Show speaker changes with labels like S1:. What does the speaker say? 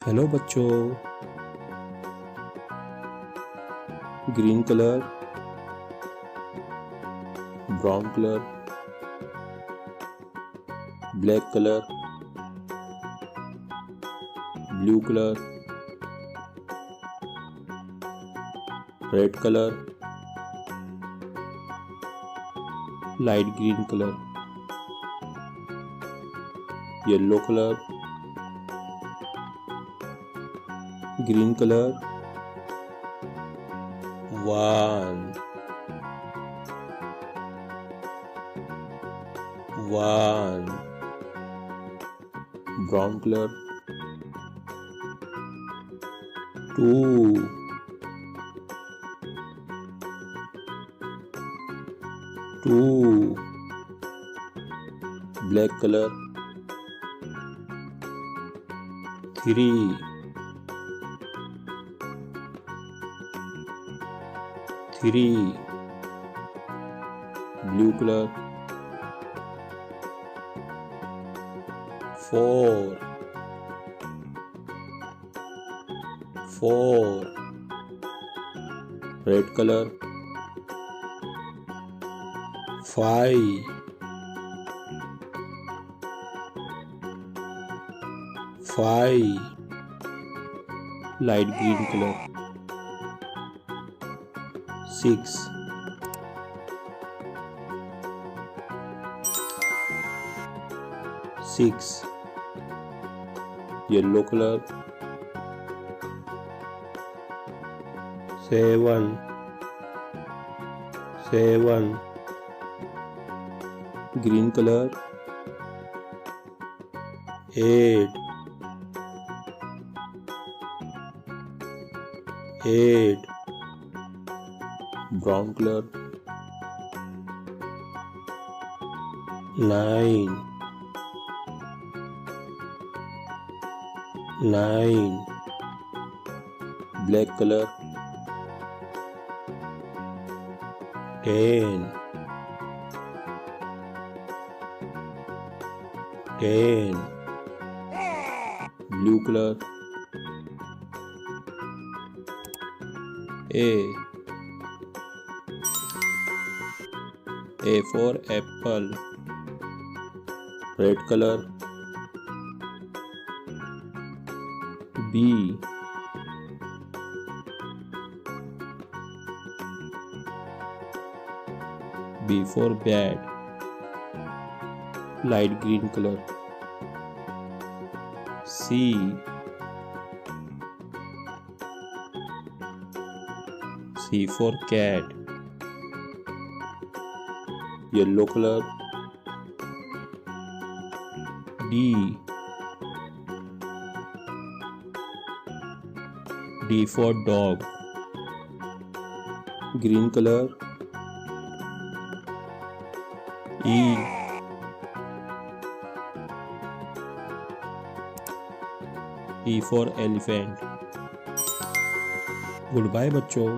S1: Hello बच्चों, green colour, brown colour, black colour, blue colour, red colour, light green colour, yellow colour, green colour, 1 brown colour, 2 black colour, 3 blue colour, 4 red colour, 5 light green colour, 6 yellow colour, 7 green colour, 8 brown colour, 9 black colour, 10 blue colour, A for apple, red colour, B for bat, light green colour, C for cat, yellow colour, D for dog, green colour, E for elephant। Goodbye बच्चों।